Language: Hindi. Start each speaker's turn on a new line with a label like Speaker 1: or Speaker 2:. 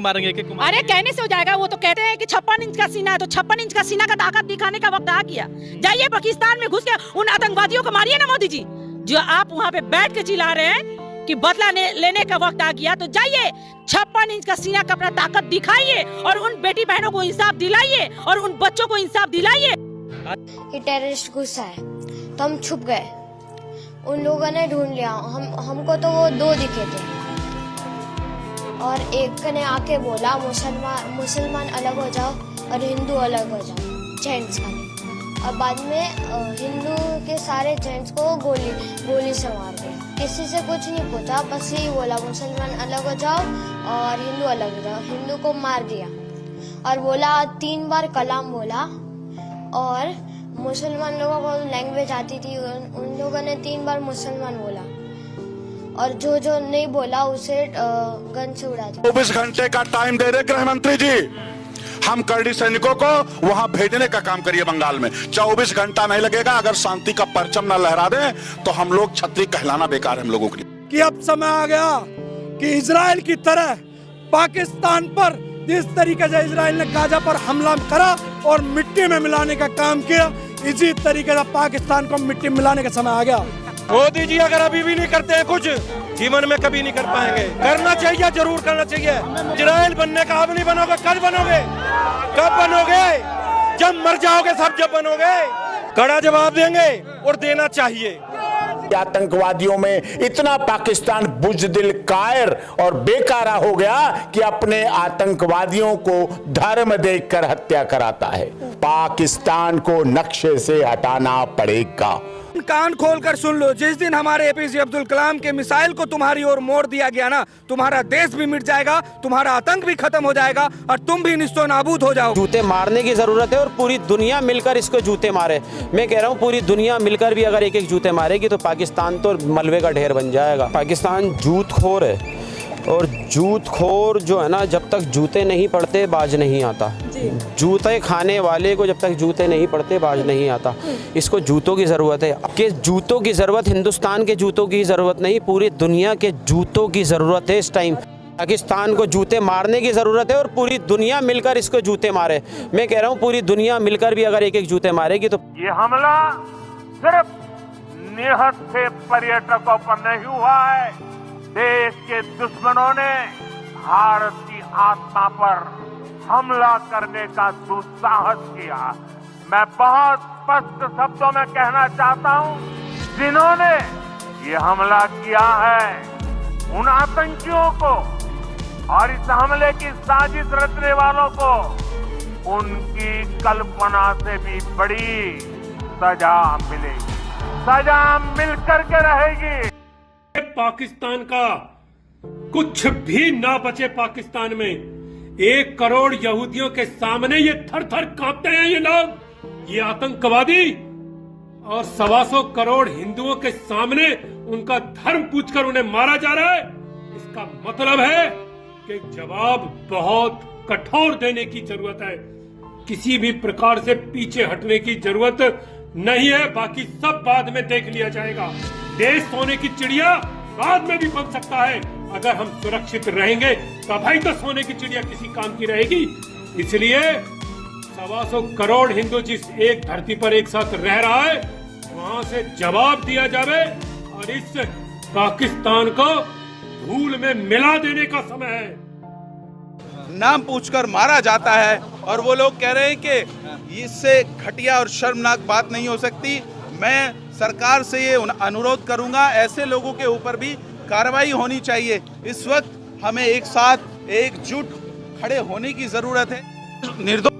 Speaker 1: मारेंगे कि
Speaker 2: अरे कहने से हो जाएगा। वो तो कहते हैं कि 56 इंच का सीना है, तो 56 इंच का सीना का ताकत दिखाने का वक्त आ गया। जाइए पाकिस्तान में घुस के उन आतंकवादियों को मारिए ना मोदी जी, जो आप वहाँ पे बैठ के चिल्ला रहे हैं कि बदला लेने का वक्त आ गया। तो जाइए 56 इंच का सीना का अपना ताकत दिखाइए और उन बेटी बहनों को इंसाफ दिलाइए और उन बच्चों को इंसाफ दिलाइए।
Speaker 3: कि टेररिस्ट घुसा है तो हम छुप गए, उन लोगों ने ढूंढ लिया। हमको तो वो 2 दिखे थे और एक ने आके बोला मुसलमान अलग हो जाओ और हिंदू अलग हो जाओ, जेंट्स का नहीं। और बाद में हिंदू के सारे जेंट्स को गोली से मार दिया। किसी से कुछ नहीं पूछा, बस यही बोला मुसलमान अलग हो जाओ और हिंदू अलग हो जाओ। हिंदू को मार दिया और बोला 3 बार कलाम बोला। और मुसलमान लोगों को लैंग्वेज आती थी, उन लोगों ने 3 बार मुसलमान बोला और जो नहीं बोला उसे गन से उड़ा दिया।
Speaker 4: 24 घंटे का टाइम दे रहे गृह मंत्री जी, हम करड़ी सैनिकों को वहां भेजने का काम करिए बंगाल में। 24 घंटा नहीं लगेगा। अगर शांति का परचम न लहरा दे तो हम लोग छतरी कहलाना बेकार है हम लोगों के लिए।
Speaker 5: कि अब समय आ गया कि इजराइल की तरह पाकिस्तान पर जिस तरीके से इजराइल ने गाजा पर हमला करा और मिट्टी में मिलाने का काम किया, इसी तरीके से पाकिस्तान को मिट्टी में मिलाने का समय आ गया।
Speaker 6: मोदी जी अगर अभी भी नहीं करते हैं कुछ, जीवन में कभी नहीं कर पाएंगे। करना चाहिए, जरूर करना चाहिए। इजराइल बनने का अब नहीं बनोगे, कब बनोगे? कब बनोगे? जब मर जाओगे सब, जब बनोगे। कड़ा जवाब देंगे और देना चाहिए।
Speaker 7: आतंकवादियों में इतना पाकिस्तान बुजदिल, कायर और बेकारा हो गया कि अपने आतंकवादियों को धर्म देखकर हत्या कराता है। पाकिस्तान को नक्शे से हटाना पड़ेगा।
Speaker 5: कान खोलकर सुन लो, जिस दिन हमारे एपीजे अब्दुल कलाम के मिसाइल को तुम्हारी ओर मोड़ दिया गया ना, तुम्हारा देश भी मिट जाएगा, तुम्हारा आतंक भी खत्म हो जाएगा और तुम भी निस्तो नाबूद हो जाओ।
Speaker 8: जूते मारने की जरूरत है और पूरी दुनिया मिलकर इसको जूते मारे। मैं कह रहा हूँ पूरी दुनिया मिलकर भी अगर एक जूते मारेगी तो पाकिस्तान तो मलबे का ढेर बन जाएगा। पाकिस्तान जूतखोर है और जूतखोर जो है ना, जब तक जूते नहीं पड़ते बाज नहीं आता। जूते खाने वाले को जब तक जूते नहीं पड़ते बाज नहीं आता। इसको जूतों की ज़रूरत है। कि जूतों की ज़रूरत हिंदुस्तान के जूतों की ज़रूरत नहीं, पूरी दुनिया के जूतों की ज़रूरत है। इस टाइम पाकिस्तान को जूते मारने की ज़रूरत है और पूरी दुनिया मिलकर इसको जूते मारे। मैं कह रहा हूँ पूरी दुनिया मिलकर भी अगर एक जूते मारेगी तो
Speaker 9: ये हमला सिर्फ निहत्थे पर्यटकों पर नहीं हुआ है, देश के दुश्मनों ने भारत की आत्मा पर हमला करने का दुस्साहस किया। मैं बहुत स्पष्ट शब्दों में कहना चाहता हूं, जिन्होंने ये हमला किया है उन आतंकियों को और इस हमले की साजिश रचने वालों को उनकी कल्पना से भी बड़ी सजा मिलेगी। सजा मिल करके रहेगी।
Speaker 10: पाकिस्तान का कुछ भी ना बचे। पाकिस्तान में 1 करोड़ यहूदियों के सामने ये थर थर कांपते हैं ये लोग, ये आतंकवादी। और 125 करोड़ हिंदुओं के सामने उनका धर्म पूछकर उन्हें मारा जा रहा है। इसका मतलब है कि जवाब बहुत कठोर देने की जरूरत है। किसी भी प्रकार से पीछे हटने की जरूरत नहीं है। बाकी सब बाद में देख लिया जाएगा। देश सोने की चिड़िया बाद में भी बन सकता है। अगर हम सुरक्षित रहेंगे तभी तो सोने की चिड़िया किसी काम की रहेगी। इसलिए 125 करोड़ हिंदू जिस एक धरती पर एक साथ रह रहा है, वहां से जवाब दिया जावे और इस पाकिस्तान को धूल में मिला देने का समय है।
Speaker 6: नाम पूछकर मारा जाता है और वो लोग कह रहे हैं कि इससे घटिया और शर्मनाक बात नहीं हो सकती। मैं सरकार से ये अनुरोध करूंगा, ऐसे लोगों के ऊपर भी कार्रवाई होनी चाहिए। इस वक्त हमें एक साथ एकजुट खड़े होने की जरूरत है। निर्दोष